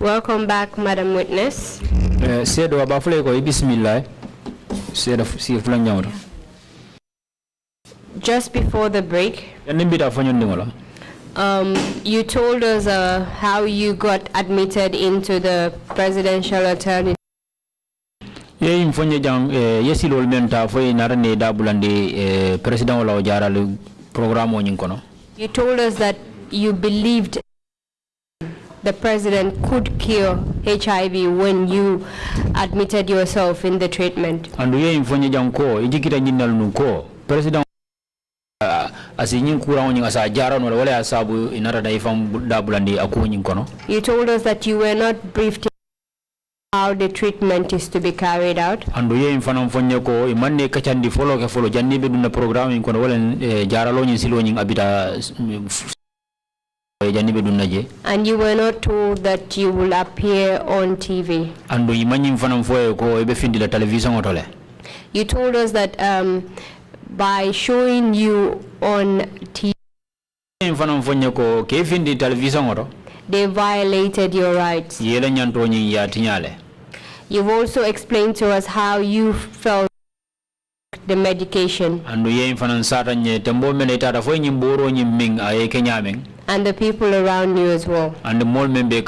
Welcome back, Madam Witness. Just before the break, you told us how you got admitted into the presidential attorney. You told us that you believed the president could cure HIV when you admitted yourself in the treatment. And we informed Janko, President you told us that you were not briefed how the treatment is to be carried out. And we informed Fonyako, Imane Kachandi follow Jannibe in the program in Konolan Jaralon Siloning Abita. And you were not told that you will appear on TV. And you told us that by showing you on TV, they violated your rights. You've also explained to us how you felt the medication. And the people around you as well. And the mall member I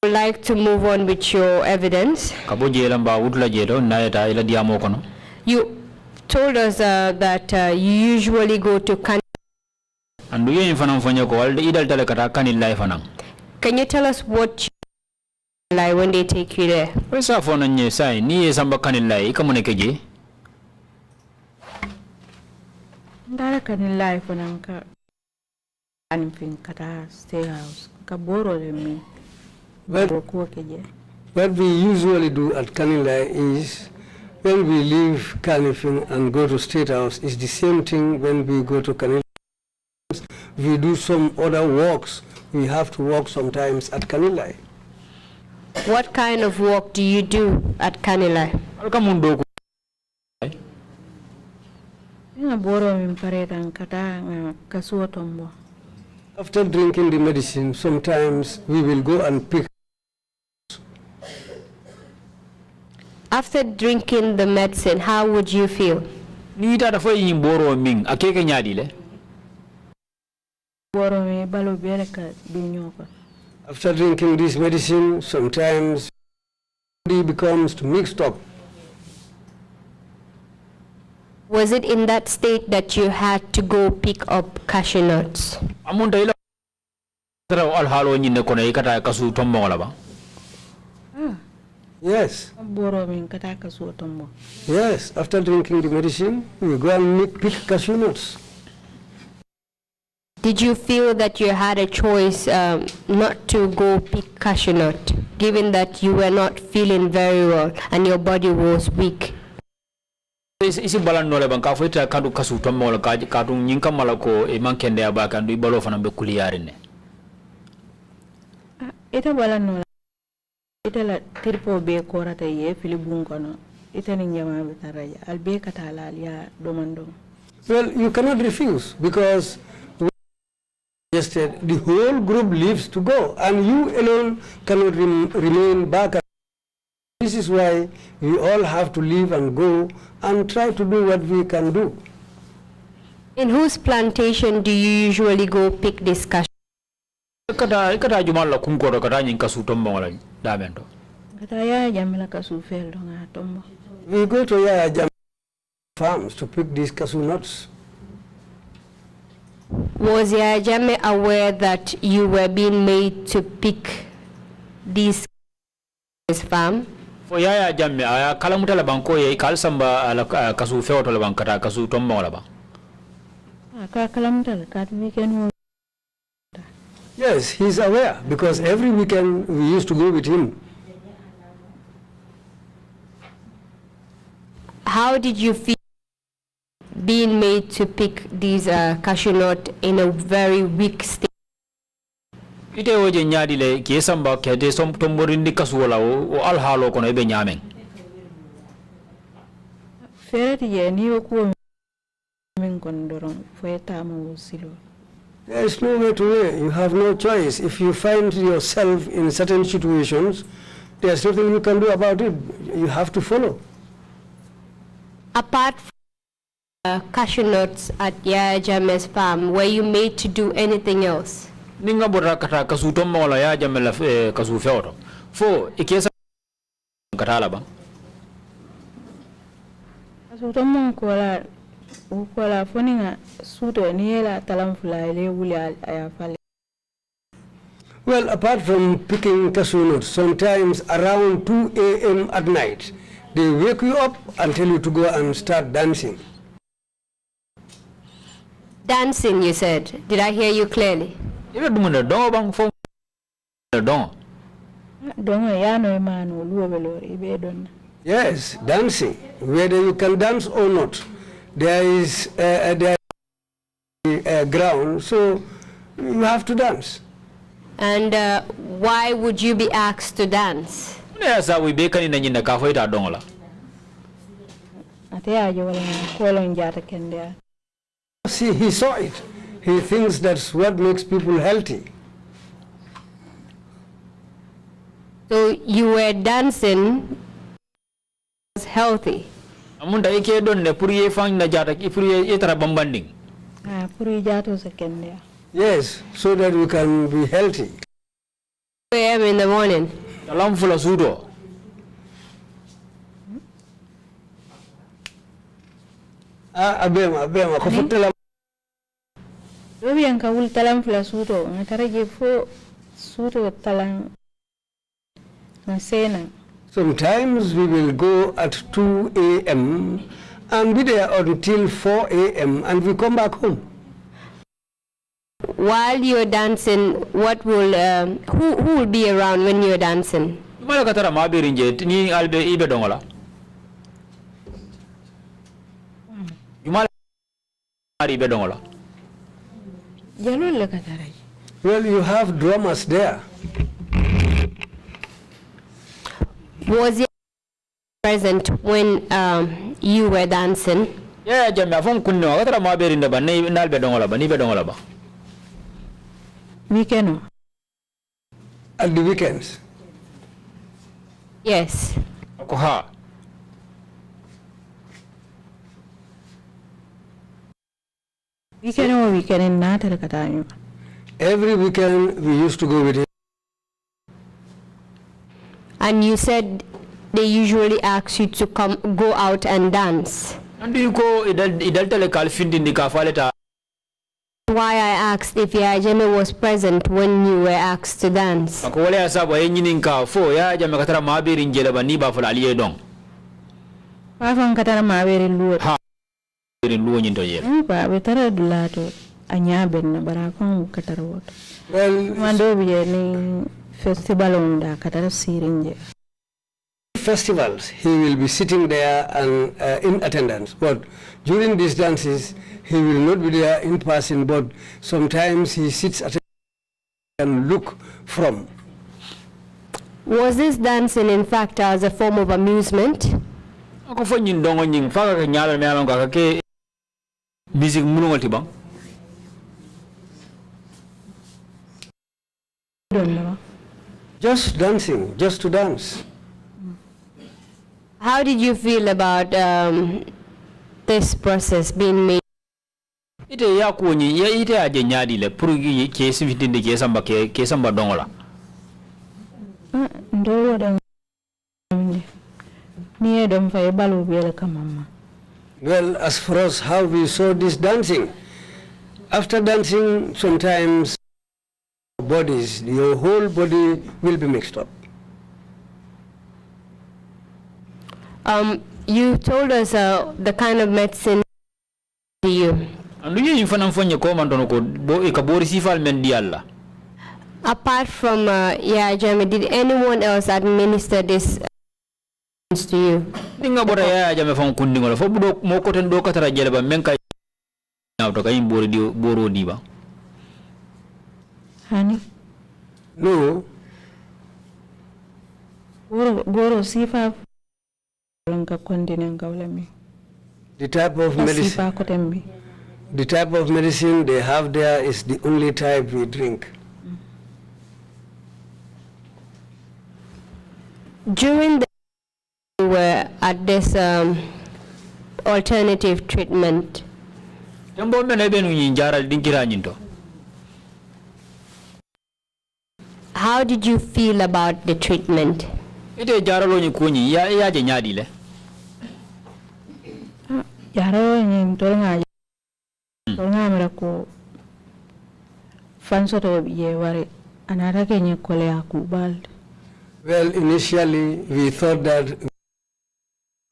would like to move on with your evidence. You told us that you usually go to Can you tell us what you like when they take you there? Stay house. What we usually do at Kanilai is when we leave Kanifing and go to State House, it's the same thing when we go to Kanilai. We do some other walks. We have to walk sometimes at Kanilai. What kind of walk do you do at Kanilai? After drinking the medicine, sometimes we will go and pick. After drinking the medicine, how would you feel? After drinking this medicine, sometimes it becomes mixed up. Was it in that state that you had to go pick up cashew nuts? Yes. Yes, after drinking the medicine, we go and pick cashew nuts. Did you feel that you had a choice not to go pick cashew nut, given that you were not feeling very well and your body was weak? Isi balan nole banka foita kadu kasu tomola kadu nyinka malako e mankende abaka ndu ibalo fana be kuliyare ne ita balan nole ita la tirpo be korata ye filibun kono ita ni nyama be taraja albe katala ya domando. Well, you cannot refuse because the whole group leaves to go and you alone cannot remain back. This is why we all have to leave and go and try to do what we can do. In whose plantation do you usually go pick this cashew? We go to Yaya Jam farms to pick these cashew nuts. Was Yaya Jammeh aware that you were being made to pick these farm? For Yaya Jammeh, I kalamuta la banko ye kalsamba ala kasu feoto la bankata kasu tombo la ba. Yes, he's aware because every weekend we used to go with him. How did you feel being made to pick these cashew nut in a very weak state? Ite oje nyadi le kiesamba kete som tomborindi kasuola o alhalo kono ebe nyamen. Fereti ye ni oku min kondoron foeta mo silo. There is no way to way. You have no choice. If you find yourself in certain situations, there's nothing you can do about it. You have to follow. Apart from cashew nuts at Yaya Jammeh's farm, were you made to do anything else? Ninga bora kata kasuto mola ya Jammeh la kasu feoto. Fo ikiesa katala bang. Kasuto mon kola foninga suto niela talamfula ile wuli ayafale. Well, apart from picking cashew nuts, sometimes around 2 a.m. at night, they wake you up and tell you to go and start dancing. Dancing, you said. Did I hear you clearly? Ibe dumuna dongo bang fo dongo. Dongo ya no emanu luobelori ibe donna. Yes, dancing. Whether you can dance or not, there is a ground, so you have to dance. And why would you be asked to dance? Yes, we bacon in the cafe at Dongola. See, he saw it. He thinks that's what makes people healthy. So you were dancing was healthy. Amunda ike don ne puri fang na jata puri etara bambanding. Puri jato sekendia. Yes, so that we can be healthy. 2 a.m. in the morning. Alam fula sudo. Abema, kufutela. Dobi yanka ul talam fula sudo, ngataraje fo sudo talang nasena. Sometimes we will go at 2 a.m. and be there until 4 a.m. and we come back home. While you're dancing, what will who will be around when you're dancing? Mala katara mabirinje ni albe ibe dongola. Jumala ibe dongola. Jalul katara. Well, you have drummers there. Was he present when you were dancing? Yeah, Jammeh afon kunno katara mabirinda ba ni albe dongola ba ni be dongola ba. Weekend. At the weekends? Yes. Akoha. Weekend in Natal Katanya. Every weekend we used to go with him. And you said they usually ask you to go out and dance. And you go idaltale kalfindi ndikafaleta. Why I asked if Yaya Jammeh was present when you were asked to dance. Akole asaba yenyininka fo Yaya Jammeh katara mabirinje ba ni ba fula aliye dong. Pafan katara maberi luo. Ha. Luo nyinto yele. Ba betara dulato anyaben na barakon katara wot. Well, mando biye ni festival onda katara sirinje. Festivals, he will be sitting there and in attendance. But during these dances, he will not be there in person, but sometimes he sits at and look from. Was this dancing in fact as a form of amusement? Ako fo nyin dongo nyin faga ka nyala me alon ka ke music mulungal tibang. Just dancing, just to dance. How did you feel about this process being made? Ite ya kuonyi ya ite aje nyadi le purugi ke sivitinde ke samba dongola. Ndo da ni edom fa balu bele kamama. Well, as for us, how we saw this dancing, after dancing, sometimes bodies, your whole body will be mixed up. You told us the kind of medicine you. Andu ye infana mfonye ko mandono ko ikabori sifal men dialla. Apart from Yaya Jammeh, did anyone else administer this to you? Dinga bora Yaya Jammeh fon kundingola fo budo mo ko ten do katara jele ba men kay nawto kay boro di ba. Hani? No. Goro sifa The type of medicine. The type of medicine they have there is the only type we drink. During the you were at this alternative treatment, how did you feel about the treatment? Well, initially we thought that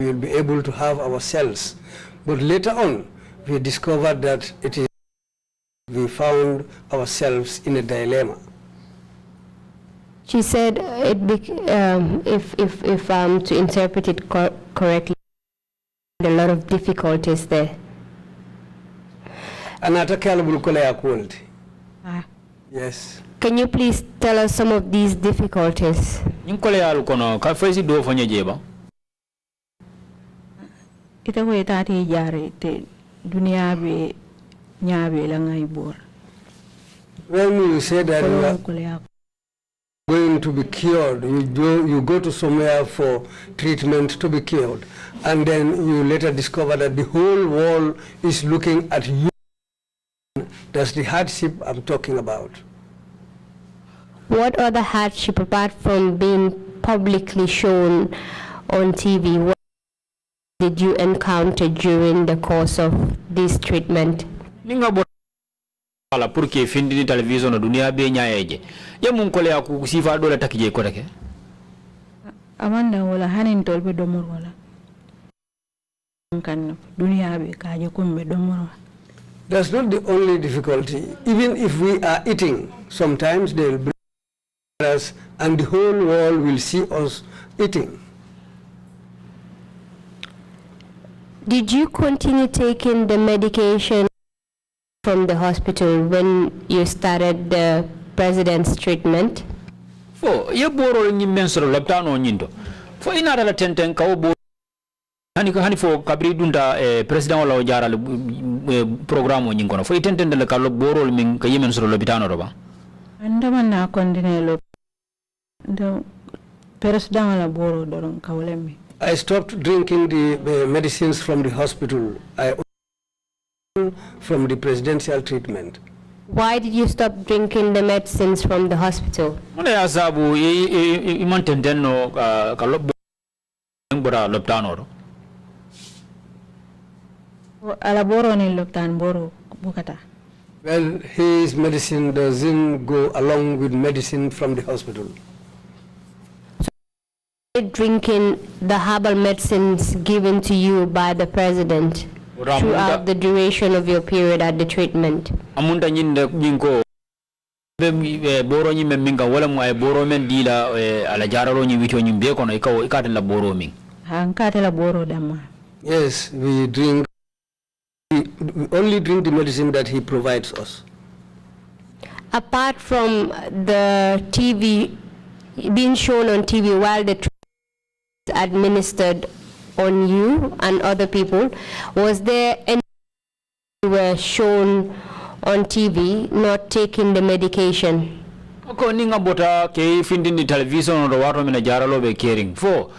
we will be able to have our cells, but later on we discovered that we found ourselves in a dilemma. She said, if I'm to interpret it correctly, a lot of difficulties there. Yes. Can you please tell us some of these difficulties? When you say that you are going to be cured, you go to somewhere for treatment to be cured, and then you later discover that the whole world is looking at you. That's the hardship I'm talking about. What other hardship, apart from being publicly shown on TV, what did you encounter during the course of this treatment? Porque findi ni television dunia be nyaaje ya mun ko le aku sifa dole takije ko reke amanda wala hanin tolbe domor wala kan dunia be kaaje kumbe domor. That's not the only difficulty. Even if we are eating, sometimes they'll bring us and the whole world will see us eating. Did you continue taking the medication from the hospital when you started the president's treatment? Fo ye boro ni mensoro laptano nyindo fo inara la tenten ka obo hani fo kabri dunda president wala jaral programme nyingono fo tenten de ka lo boro min ka yemensoro laptano roba andama na kondine lo ndo president wala boro doron ka wolemi. I stopped drinking the medicines from the hospital. From the presidential treatment. Why did you stop drinking the medicines from the hospital? Well, his medicine doesn't go along with medicine from the hospital. So drinking the herbal medicines given to you by the president throughout the duration of your period at the treatment. Amunda nyinde nyinko boro nyime minga wala mo ay boro men dila ala jaralo nyi wito nyimbe kono ikaw ikata la boro min hankata la boro dama. Yes, we only drink the medicine that he provides us. Apart from the TV being shown on TV while the treatment is administered on you and other people, was there any were shown on TV not taking the medication? Ko ninga bota ke findi ni television ro wato mena jaralo be caring fo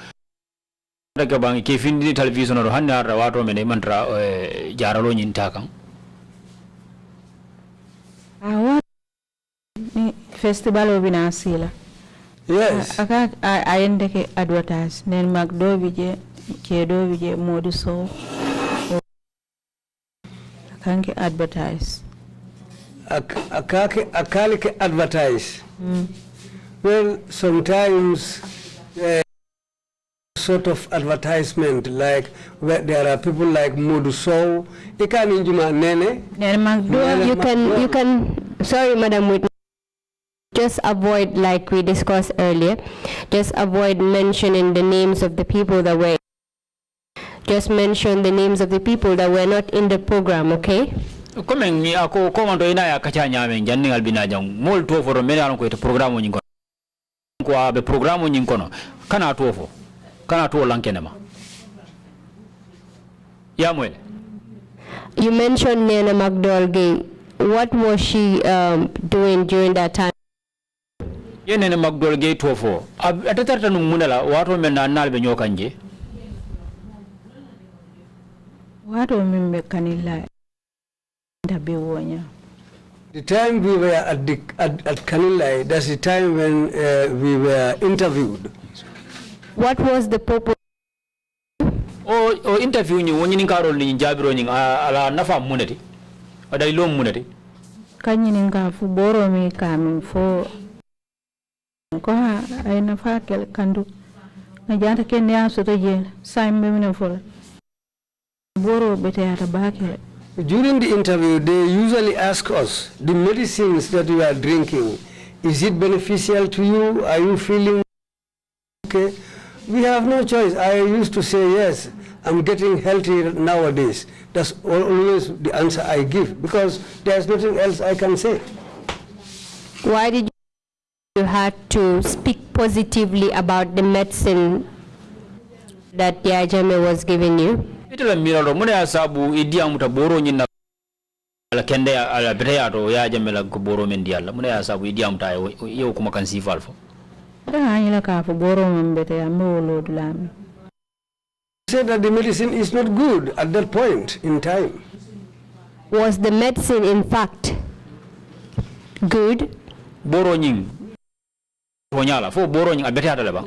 daga bang ke findi ni television ro hanna ra wato mena mantra jaralo nyinta kan what festival obina sila. Yes, aka ayende ke advertise nen magdo bije kedo bije modu so akanke advertise akake advertise. Well, sometimes sort of advertisement like where there are people like Moduso, you can sorry Madam Whitney, just avoid, like we discussed earlier, just avoid mentioning the names of the people that were, just mention the names of the people that were not in the program, okay? Komen ni ako komando ina ya kachanya men janni albina jang mol to foro mena ko to programme nyingo ko abe programme nyingo kana to lankene ma ya mwele. You mentioned Nana McDowell-Gay. What was she doing during that time? Ye Nana McDowell-Gay tofo. Atatarta nung munala wato men na nalbe nyokanje. Wato mimbe kanila ndabiwonya. The time we were at Kanilai, that's the time when we were interviewed. What was the purpose? O interview ni woni ni karol ni jabiro ni ala nafa munati. Ada ilom munati. Kanyi ninga fu boro mi kami fo ko ha ay nafa kel kandu. Na janta ken ya so to je saimbe mine fo. Boro bete ata bakele. During the interview, they usually ask us, the medicines that you are drinking, is it beneficial to you? Are you feeling okay? We have no choice. I used to say, yes, I'm getting healthy nowadays. That's always the answer I give, because there's nothing else I can say. Why did you have to speak positively about the medicine that Yajame was giving you? Itala miralo mune asabu idia mutaboro nyina ala kende ala breado ya jamela ko boro men dialla mune asabu idia muta yo kuma kan sifalfo da anyila ka fo boro men bete ya molo dulami. Said that the medicine is not good at that point in time. Was the medicine in fact good? Boro nying wonyala fo boro nying abete adala ba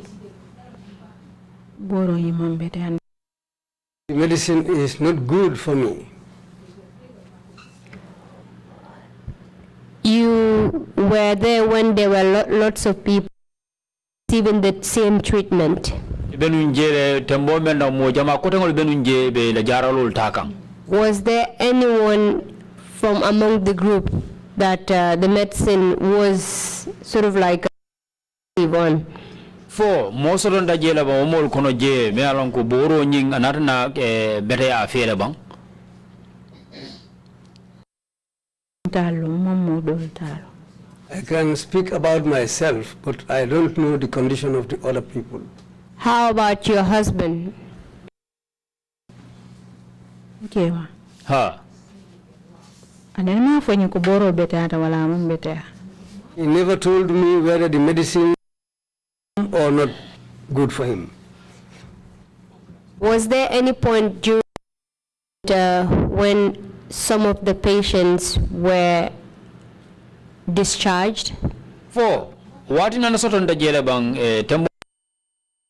Boro yimam bete. The medicine is not good for me. You were there when there were lots of people receiving the same treatment. Was there anyone from among the group that the medicine was sort of like on? For most of the jela ba omol kono je me alon ko boro nying anatna bete ya fere bang I can speak about myself, but I don't know the condition of the other people. How about your husband? Okay. Ha. Anema fanyi ko boro bete ata wala mum bete. He never told me whether the medicine or not good for him. Was there any point during when some of the patients were discharged? For what in an sort of jela bang tembo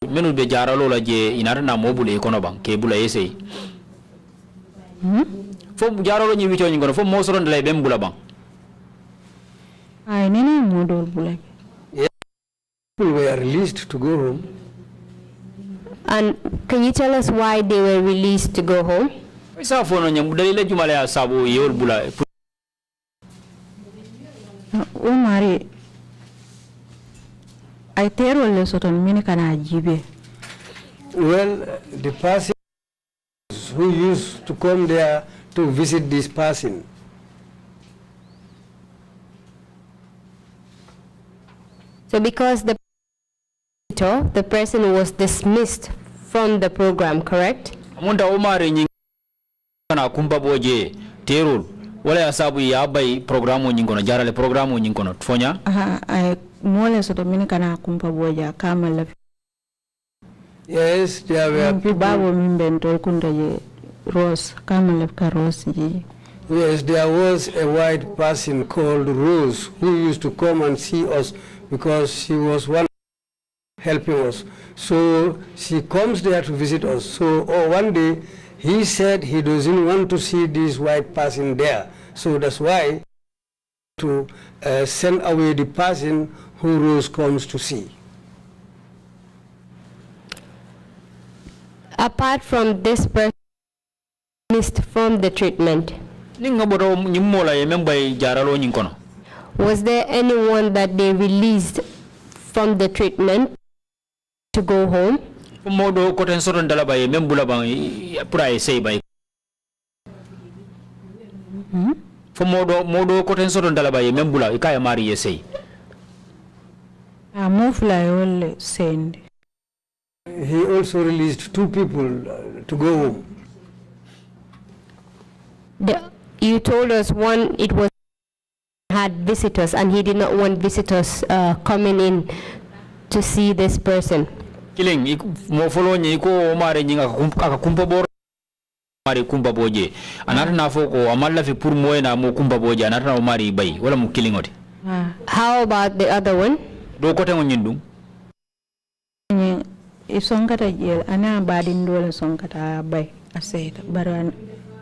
menu be jaralo la je inarna mobile kono bang kebula ese. For jaralo ni wicho ngono for most of the bembula bang. Ay nene modol bulake. People were released to go home. And can you tell us why they were released to go home? Umari, I tell you soton mini kana jibe. Well, the person who used to come there to visit this person. So because the person was dismissed from the program, correct? Amunda umari nyingi na kumba boje terul wala asabu ya bai programu nyingono jarale programu nyingono tfonya ay mole soto mini kana kumpa boja kama la. Yes, there were people. Babo mimbento kunda je Rose kama la ka Rose ji. Yes, there was a white person called Rose who used to come and see us because she was one helping us. So she comes there to visit us. So one day he said he doesn't want to see this white person there. So that's why to send away the person who Rose comes to see. Apart from this person missed from the treatment, was there anyone that they released from the treatment to go home? He also released 2 people to go home. You told us one, it was had visitors and he did not want visitors coming in to see this person. Killing mo follow ni ko mare nyinga akakumpa bor mari kumba boje anata na foko amalla fi pour moyna mo kumba boje anata na mari bay wala mo killing oti. How about the other one? Do ko tan nyindum Sonkata jel ana badin dole sonkata bay aseta baran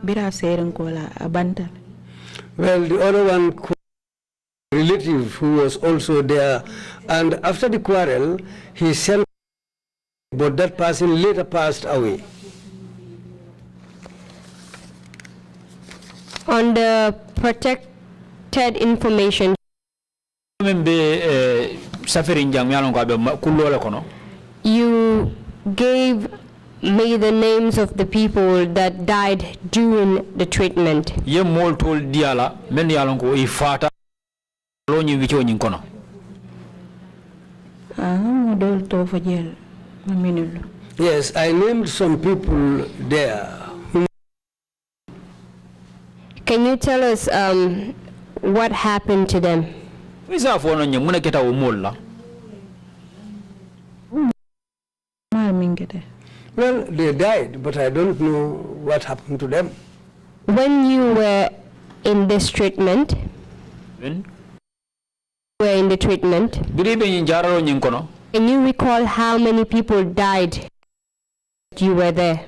bira seren ko la abanta. Well, the other one, relative who was also there, and after the quarrel, he sent, but that person later passed away. On the protected information, you gave me the names of the people that died during the treatment. Ye mol tol diala men yalonko ifata loni wicho nyinkono. Dol to fajel maminul. Yes, I named some people there. Can you tell us what happened to them? Isa fono nyamuna keta o molla. Well, they died, but I don't know what happened to them. When you were in this treatment, can you recall how many people died you were there?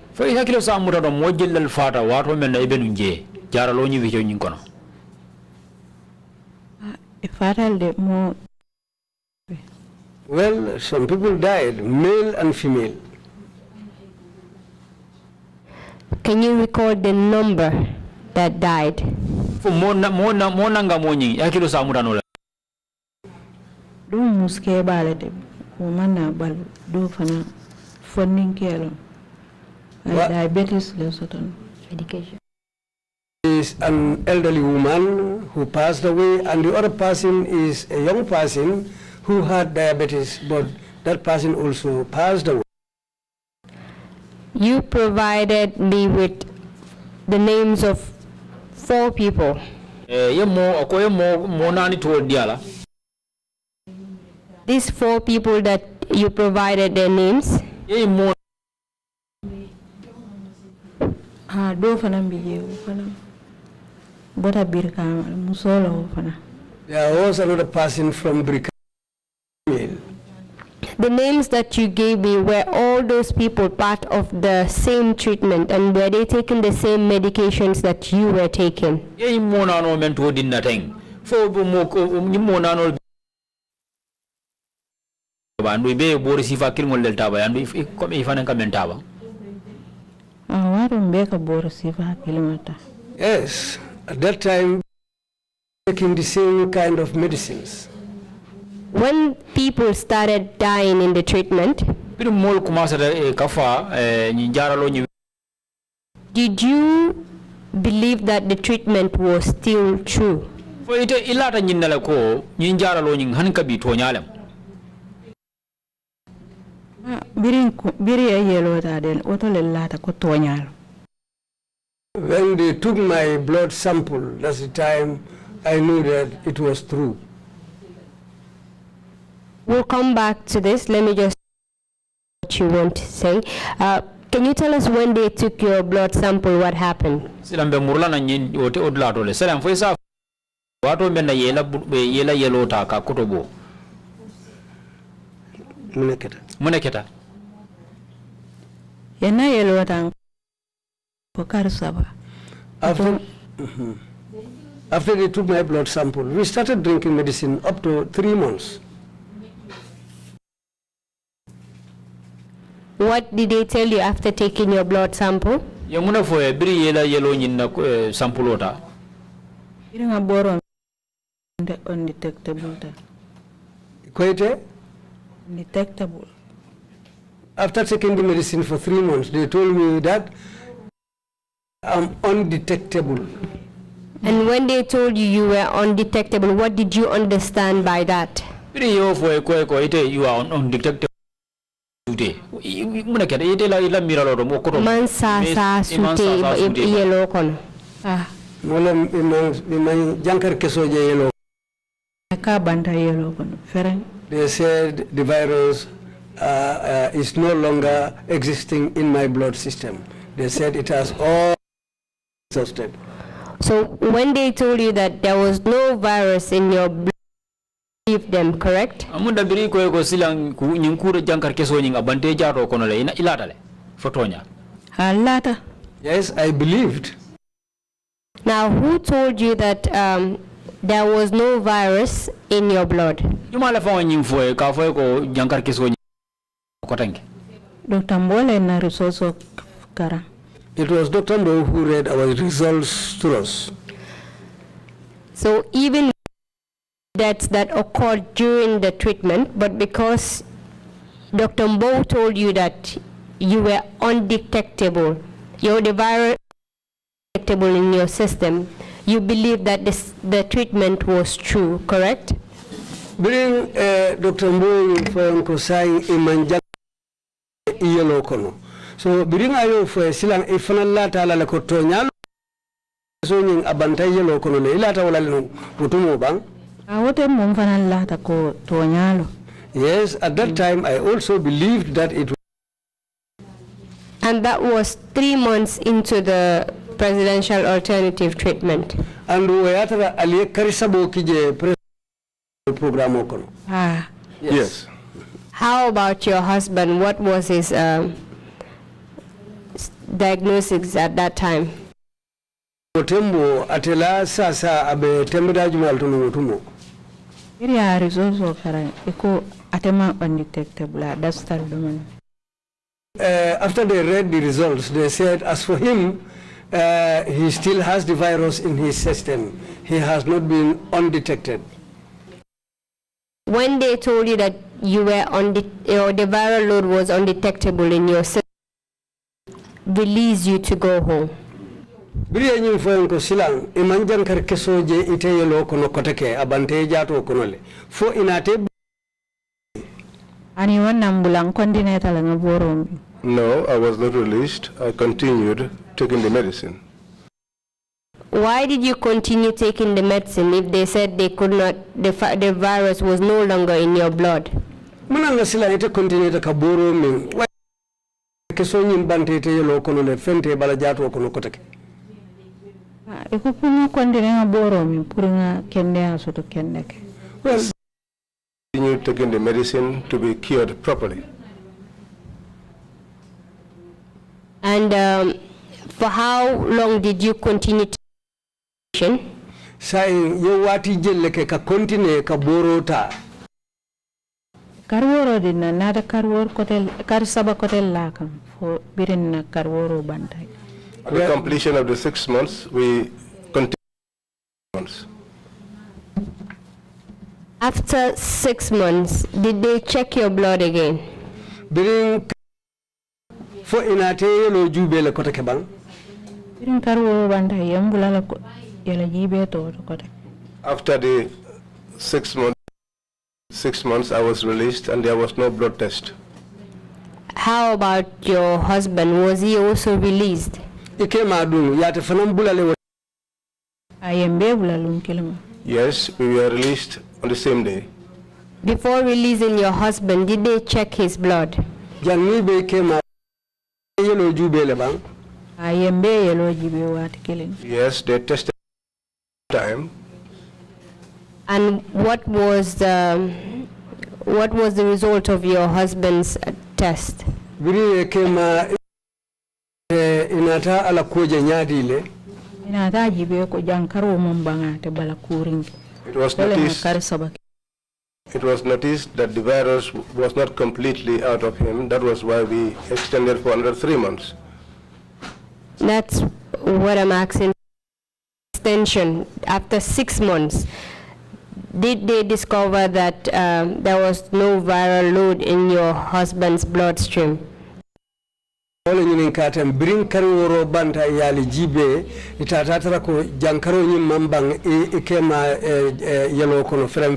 Well, some people died, male and female. Can you record the number that died? Do muske balade umana bal do fana funding kelo diabetes lesoton Education. Is an elderly woman who passed away, and the other person is a young person who had diabetes, but that person also passed away. You provided me with the names of 4 people. These 4 people that you provided their names. Do fana biye fana bota birka musolo fana. There was another person from Brika. The names that you gave me, were all those people part of the same treatment, and were they taking the same medications that you were taking? Yes, at that time, taking the same kind of medicines. When people started dying in the treatment, did you believe that the treatment was still true? When they took my blood sample, that's the time I knew that it was true. We'll come back to this. Let me just what you want to say. Can you tell us when they took your blood sample, what happened? Muneketa. After they took my blood sample, we started drinking medicine up to 3 months. What did they tell you after taking your blood sample? Undetectable. Quite Detectable. After taking the medicine for 3 months, they told me that I'm undetectable. And when they told you you were undetectable, what did you understand by that? You are undetectable. Man sa sute yellow kon. They said the virus is no longer existing in my blood system. They said it has all exhausted. So when they told you that there was no virus in your blood, you believed them, correct? Amunda biri ko silang nyinkura jankar keso nyinga bante jaro kono le ilata le fotonya. Alata. Yes, I believed. Now, who told you that there was no virus in your blood? Jumala fa nyimfo ka fo ko jankar keso ko tanke. Dr. Mbole na resource kara. It was Dr. Mbo who read our results to us. So even deaths that occurred during the treatment, but because Dr. Mbo told you that you were undetectable, the virus undetectable in your system, you believe that the treatment was true, correct? Bring Dr. Mbo for Kosai Imanja Yellow Kono. So bring ayo for silang ifanala tala la kotonya so ning abantay yellow kono le ilata wala no putumo bang. Yes, at that time I also believed that it was. And that was 3 months into the presidential alternative treatment. And we had aliye karisabo kije program kono. Ah. Yes. How about your husband? What was his diagnosis at that time? Tembo atela sasa abe tembeda jumal tuno tumo. Iriya resource kara iko atema undetectable. That's the domain. After they read the results, they said, as for him, he still has the virus in his system. He has not been undetected. When they told you that you were the viral load was undetectable in your system, release you to go home. Biriya nyim foyen ko silang imanjan kar kesoje ite yelo kono koteke abante jato konole fo inate ani wannan bulan kondine talanga borom. No, I was not released. I continued taking the medicine. Why did you continue taking the medicine if they said they could not, the virus was no longer in your blood? Mananga sila ite continue ta kaboro min keso nyim bante ite yelo kono le fente bala jato kono koteke. Ikupunya kondine borom puringa kende asoto kendeke. Well, Continue taking the medicine to be cured properly. And for how long did you continue taking? Sai yo wati jelle ke ka continue ka borota. Karworo dinna nada karwor kotel karsaba kotel lakam fo birinna karworo bantai. At the completion of the 6 months, we continued 6 months. After 6 months, did they check your blood again? Birin fo inate yelo jubele koteke bang. Birin karworo bantai yambula la yela jibe to kotek. After the 6 months, I was released and there was no blood test. How about your husband? Was he also released? Yes, we were released on the same day. Before releasing your husband, did they check his blood? Yes, they tested time. And what was the result of your husband's test? Inata ala koja nyadile. Inata jibe ko jankaro mumbanga te bala kuringi. It was noticed that the virus was not completely out of him. That was why we extended for another 3 months. That's what I'm asking. Extension after 6 months. Did they discover that there was no viral load in your husband's bloodstream? All in katem bring karworo banta yali jibe itatatara ko jankaro nyim mambang ikema yelo kono frem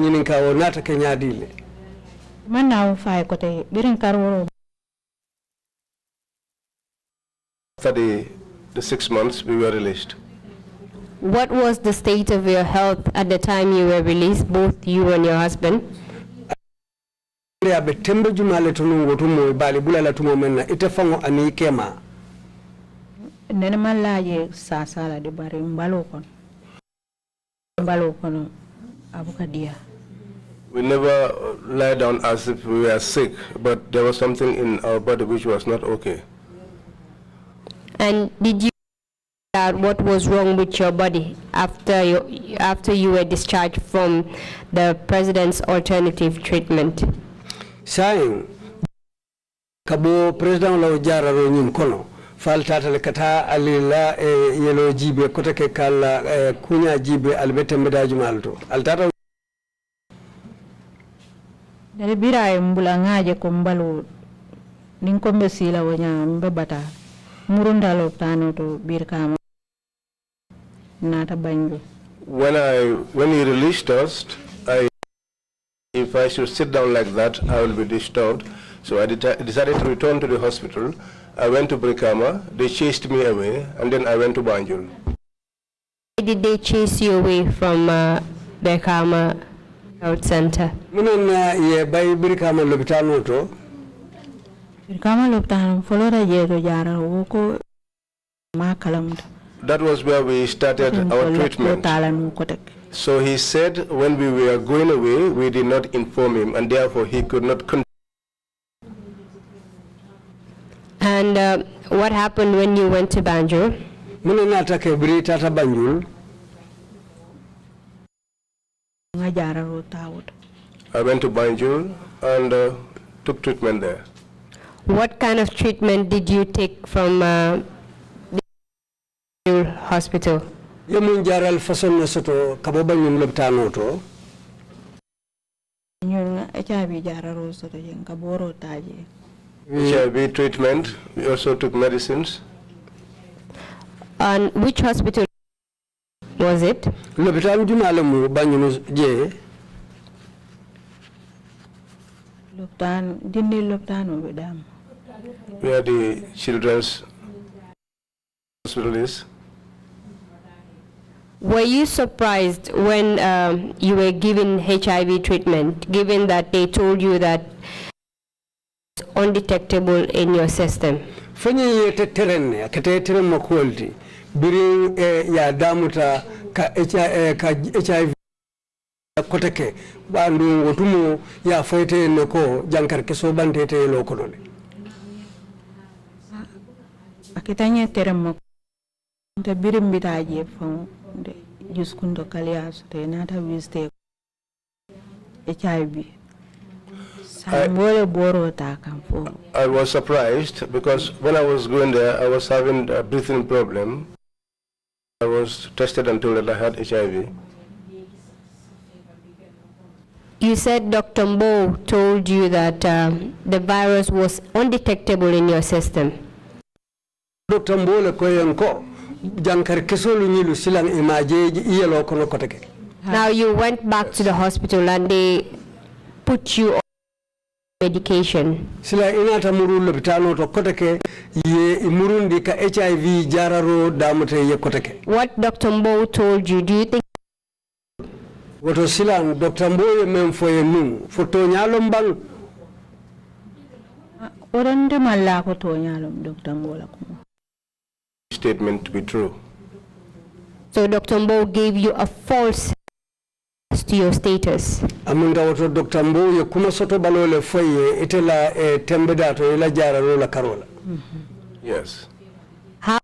nyinin kawo nata kenyadile manna fay ko te birin karworo. After the the 6 months, we were released. What was the state of your health at the time you were released, both you and your husband? Sasala de bari mbalokon. Mbalokon abukadia. We never lie down as if we were sick, but there was something in our body which was not okay. And did you find out what was wrong with your body after you were discharged from the president's alternative treatment? Saying kabo president la jara ro nyum kono faltata le kata alila yelo jibe kotake kala kunya jibe albete medaji malto altata Dari bira mbula ngaje ko mbalu ninko mbesila wonya mbebata murunda loptano to birkama nata banjo. When he released us, if I should sit down like that, I will be disturbed. So I decided to return to the hospital. I went to Brikama, they chased me away, and then I went to Banjul. Why did they chase you away from Brikama Health Center? Munana ye bay Brikama lopitano to. Birkama loptano folora yeto jara woko makalamda. That was where we started our treatment. So he said when we were going away, we did not inform him, and therefore he could not continue. And what happened when you went to Banjul? I went to Banjul and took treatment there. What kind of treatment did you take from the hospital? Yamun jaral fason soto kaboba nyum loptano to. HIV treatment, we also took medicines. And which hospital was it? Lopitan jumalamu banyuno je. Loptan dinne loptano bedam. Where the children's hospital is. Were you surprised when you were given HIV treatment, given that they told you that it's undetectable in your system? Fanya yete terenne, kate terenne makwaldi. Biri ya damuta ka HIV koteke. Bandu wotumu ya foite noko jankar keso bantete lokolole. Akitanya teremme nta birim bitaje fon juskundo kalias te nata viste HIV. I was surprised because when I was going there, I was having a breathing problem. I was tested and told that I had HIV. You said Dr. Mbo told you that the virus was undetectable in your system. Dr. Mbo le koyenko jankar kesolu nyilu silang imaje iyelo kono koteke. Now you went back to the hospital and they put you on medication. Sila inata muru lopitano to koteke ye imurundi ka HIV jararo damute ye koteke. What Dr. Mbo told you, do you think Woto silang Dr. Mbo ye memfoye nung foto nyalom bang orande malla ko to nyalom Dr. Mbo la ko statement to be true. So Dr. Mbo gave you a false to your status. Amunda woto Dr. Mbo ye kuma soto balole foye itela tembedato ila jara rola karola. Yes. How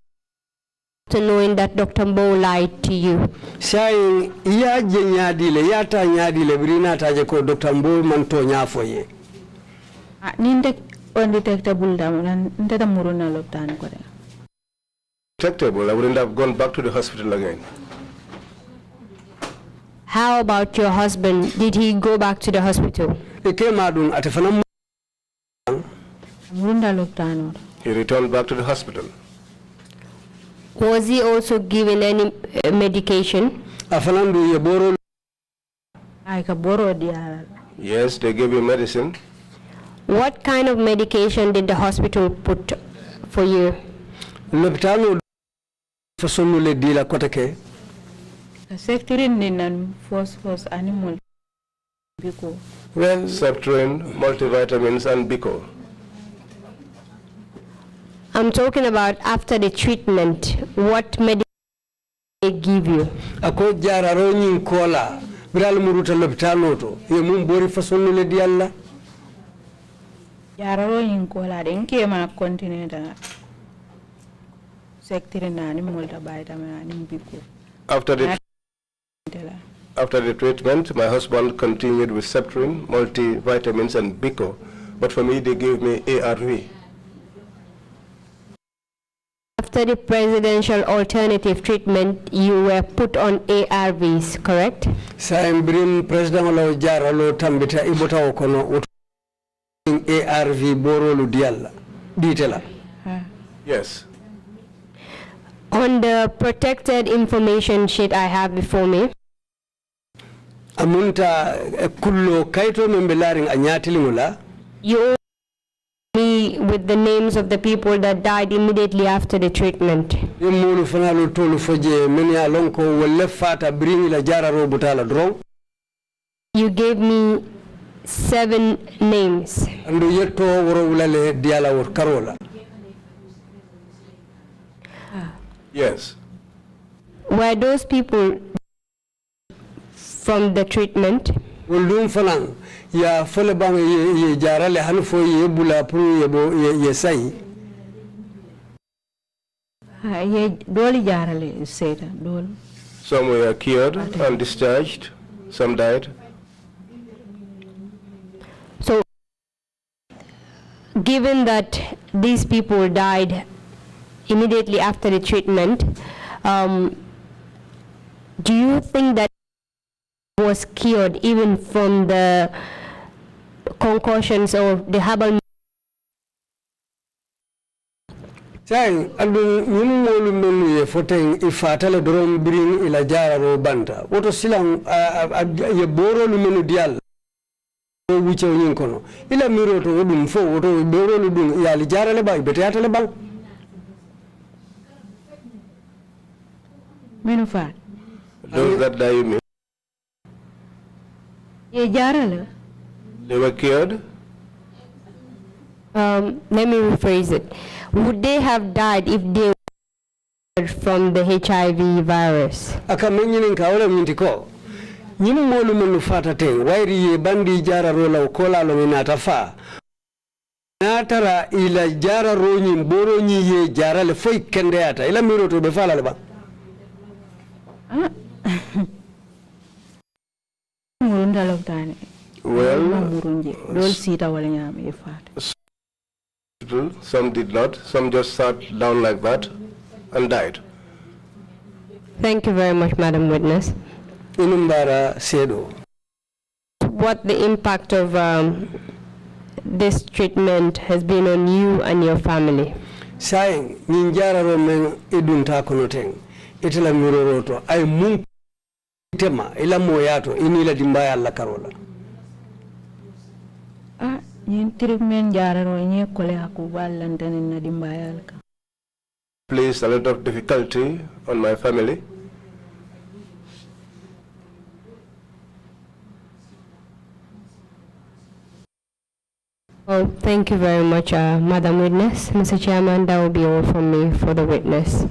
to knowing that Dr. Mbo lied to you? Saying iya je nyadile yata nyadile brina taje ko Dr. Mbo manto nyafoye. Ninde undetectable dam ndeta muruna loptan ko de. Detectable, I wouldn't have gone back to the hospital again. How about your husband? Did he go back to the hospital? He returned back to the hospital. Was he also given any medication? Yes, they gave him medicine. What kind of medication did the hospital put for you? fasonu le dila kotake sectorin ninan force animal biko well Septrin, multivitamins and Bico. I'm talking about after the treatment. What medicine they give you? Ako jara roni kola biral muruta lopitano to ye mum bori fasonu le dialla jara roni kola den ke ma continue da sectorin animal da vitamin biko. After the treatment, my husband continued with Septrin, multivitamins and Bico, but for me they gave me ARV. After the presidential alternative treatment, you were put on ARVs, correct? Saimbrim President Lo Jaralo Tambita Ibota Okono ARV Borolu Diala Ditela. Yes. On the protected information sheet I have before me, Amunta kullo kaito membelaring anyatilimula. You me with the names of the people that died immediately after the treatment. Yemulu fanalu tolu foje meni alonko wole fata bring la jara ro butala drong. You gave me 7 names. Andu yetto woro wulale diala wor karola. Yes. Were those people from the treatment? Woldum fanan ya fole bang ye jarale hanfo ye bula pru ye bo ye sai. Ye doli jarale said dol. Some were cured and discharged, some died. So given that these people died immediately after the treatment, do you think that was cured even from the concussions or the herbal? Saying andu nyumolu menu ye foteng ifatale dorom bring ila jara ro banta. Woto silang ye boro lu menu dial. Wuche yinkono. Ila miro to odum fo woto boro lu dum ya li jara le ba ibete atale bal. Menu fat. Those that die you mean? Ye jarale. They were cured? Let me rephrase it. Would they have died if they were from the HIV virus? Aka menyin ka wala mintiko. Nyimu molu menu fata ten wairi ye bandi jara ro la ukola lo minata fa. Natara ila jara ro nyim boro nyi ye jara le foi kende ata ila miro to be fala le ba. Well, some did not. Some just sat down like that and died. Thank you very much, Madam Witness. What the impact of this treatment has been on you and your family? Saying, ninjara romen idunta konoteng. Itala miroroto ay mun tema ila moyato inila dimbaya alla karola. Placed a lot of difficulty on my family. Well, thank you very much, Madam Witness. Mr. Chairman, that will be all from me for the witness.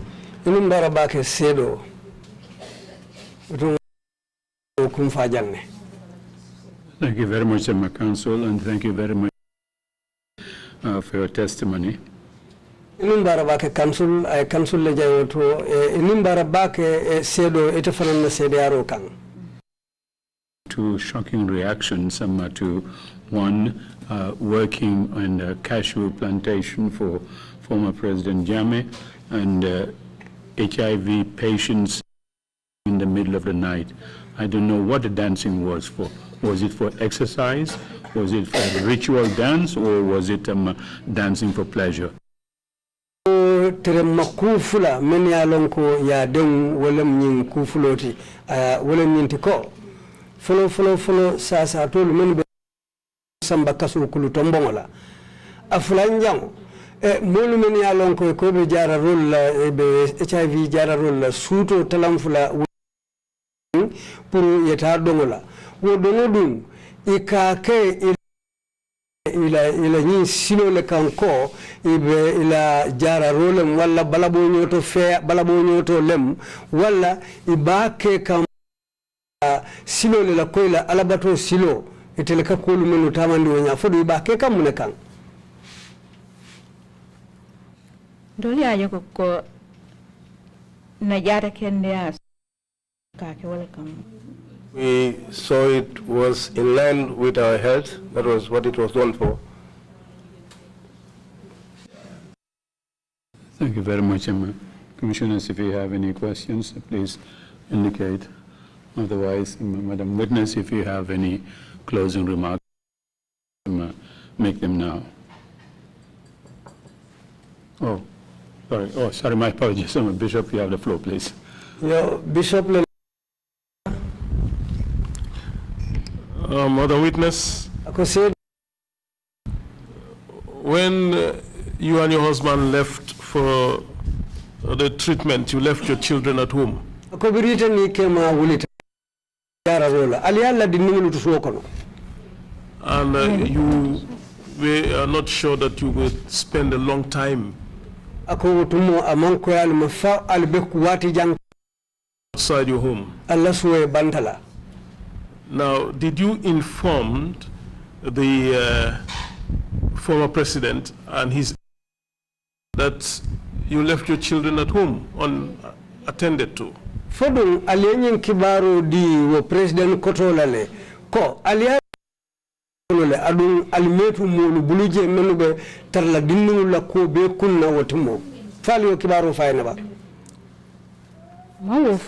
Thank you very much, my counsel, and thank you very much for your testimony. Two shocking reactions, to one, working on a cashew plantation for former President Jammeh, and HIV patients in the middle of the night. I don't know what the dancing was for. Was it for exercise? Was it for ritual dance, or was it dancing for pleasure? Terema kufula meni alonko ya dem wolem nyin kufuloti wolem nyintiko follow sasa tolu meni samba kasul kulu tombongola afulanjang Molumen ya lon ko be jara role la be HIV jara role la suto talamfula pour yeta dongola wo dongo dum ikake ila ni silo le kanko ibe ila jara rolem wala balabo nyoto fe balabo nyoto lem wala ibake kam silo le la koila alabato silo itele ka kolu menu tamandi wonya fodo ibake kam ne kan doli ayo ko na jara kende as ka ke wala kam. We saw it was in line with our health. That was what it was done for. Thank you very much, Emma. Commissioners, if you have any questions, please indicate. Otherwise, Madam Witness, if you have any closing remarks, make them now. Oh, sorry. Oh, sorry, my apologies. Bishop, you have the floor, please. Yo, Bishop. Madam Witness, when you and your husband left for the treatment, you left your children at home. And you were not sure that you would spend a long time outside your home. Now, did you inform the former president and his that you left your children at home unattended to? Fodun aliyenyin kibaro di wo president kotolale ko aliya le adun almetu mulu buluje menube tarla dinnu la ko be kunna wotimo fali yo kibaro fayna ba mawo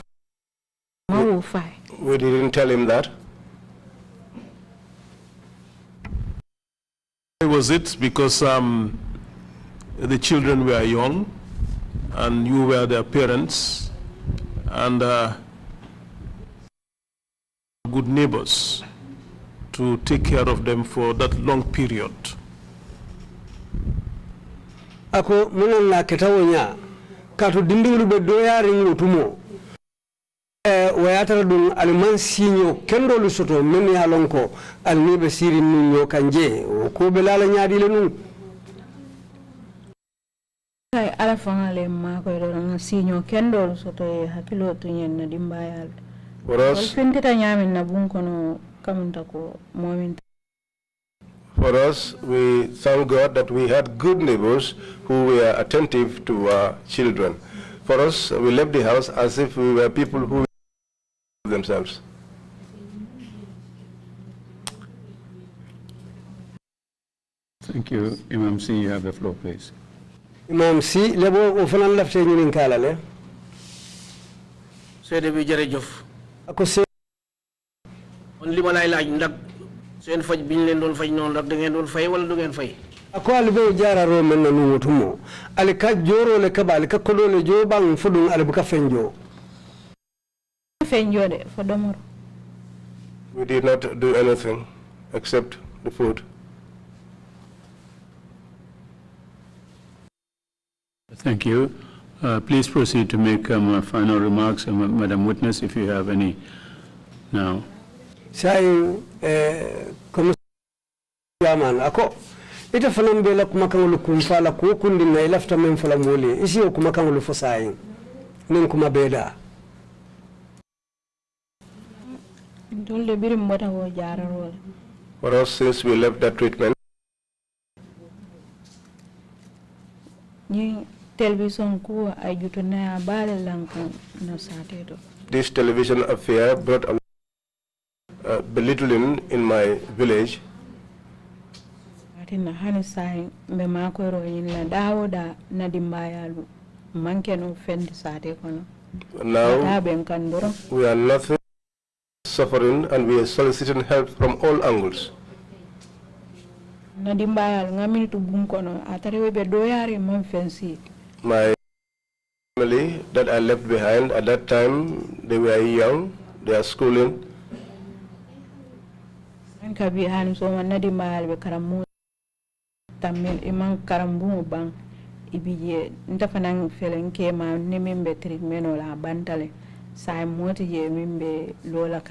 fay. We didn't tell him that. Was it because the children were young and you were their parents and good neighbors to take care of them for that long period? Ako munan na ketawonya kato dindiwulu be doyari ngutumo wayatara dun alman sinyo kendo lu soto men ya lonko alnibe siri nunyo kanje ko be lala nyaadi le nun kay ala fangale ma ko do na sinyo kendo lu soto e hakilo to nyen na dimbayal For us, we thank God that we had good neighbors who were attentive to our children. For us, we left the house as if we were people who themselves. Thank you. Imam C, you have the floor, please. Imam C, lebo ofanan lafte ñinin kala le. Seede bi jërëjëf. Ako se on li ma lay laaj ndax seen faj biñ leen doon faj noonu ndax da ngeen doon fay wala du ngeen fay. Ako albe jararo men na nu wotumo. Ali ka joro le kabal ka kodole jo bang fudun albu ka fenjo. Fenjo de fodomoro. We did not do anything except the food. Thank you. Please proceed to make final remarks, Madam Witness, if you have any now. Say, Commissioner, ako ita falam bela kumakangulu kumfala kukundi na ilafta memfala mwole isi yo kumakangulu fosayin nin kumabeda. For us, since we left that treatment, this television affair brought a belittling in my village. Now we are nothing suffering and we are soliciting help from all angles. My family that I left behind at that time, they were young, they are schooling. ibije ndafanang felen ke ma ni membe treatment ola bantale sai moti je membe lola.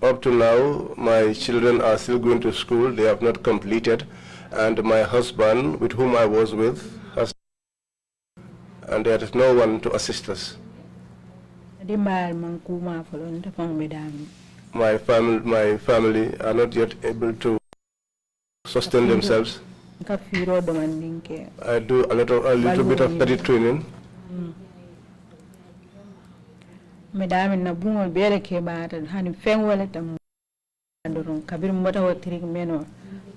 Up to now, my children are still going to school. They have not completed. And my husband, with whom I was with, has, and there is no one to assist us. My family are not yet able to sustain themselves. I do a little bit of petty training. Madam na bungo bere ke bata hani fengwele tam doron kabir mbota wotrik meno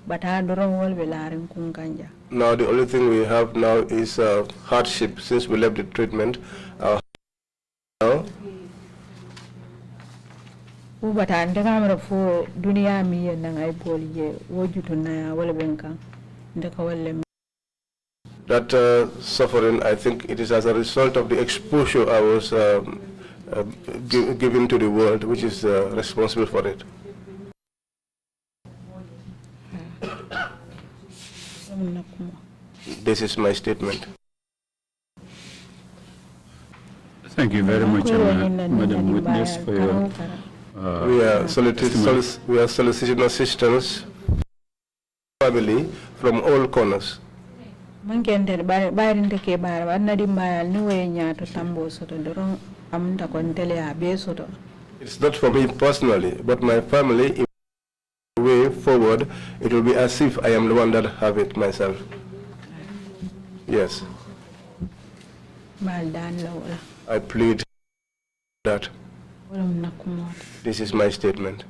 bata doron wolbe larin kunkanja. Now the only thing we have now is hardship since we left the treatment. Now bata ndaka fo dunia mi nang ay bolje wojuto na wala benkan ndaka wala. That suffering, I think it is as a result of the exposure I was given to the world, which is responsible for it. This is my statement. Thank you very much, Madam Witness, for your we are soliciting assistance family from all corners. It's not for me personally, but my family, way forward, it will be as if I am the one that have it myself. Yes. I plead that. This is my statement.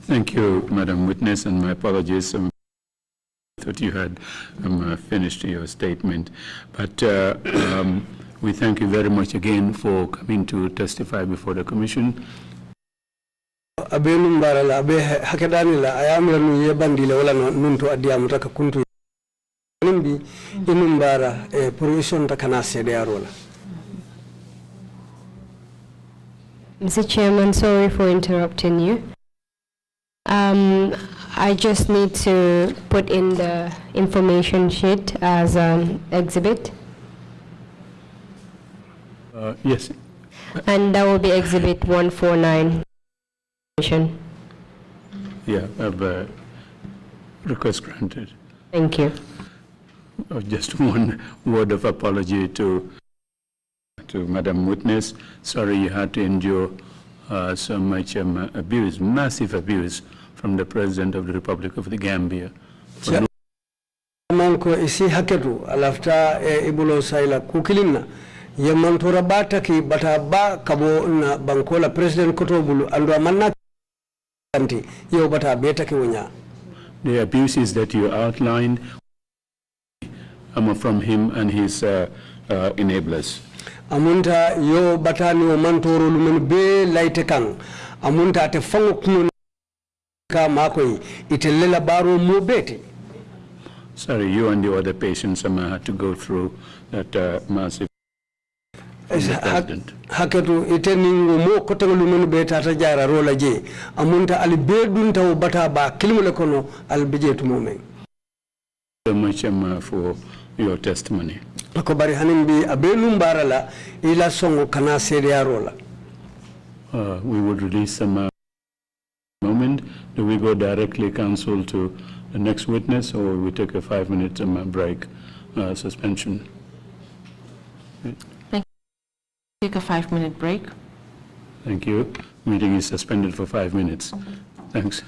Thank you, Madam Witness, and my apologies. I thought you had finished your statement. But we thank you very much again for coming to testify before the Commission. Mr. Chairman, sorry for interrupting you. I just need to put in the information sheet as an exhibit. Yes. And that will be exhibit 149. Yeah, request granted. Thank you. Just one word of apology to Madam Witness. Sorry you had to endure so much abuse, massive abuse from the President of the Republic of the Gambia. Manko isi haketu alafta ibulo saila kukilina yemantura bata ki bata ba kabo na bankola President kotobulu andwa manna kanti yo bata beta ki wonya. The abuses that you outlined from him and his enablers. Amunta yo batani o mantoro lumen be laite kan amunta ate fango kuno ka makoi itelela baro mo beti. Sorry, you and the other patients had to go through that massive president. Haketu iteningo mo kotengo lumen be tata jara rola je amunta ali bedunta o bata ba kilimule kono al bejetu momen. So much for your testimony. Akobari hanimbi abelum barala ila songo kana seriarola. We would release some moment. Do we go directly, counsel, to the next witness, or we take a 5-minute break, suspension? Thank you. Take a 5-minute break. Thank you. Meeting is suspended for 5 minutes. Thanks.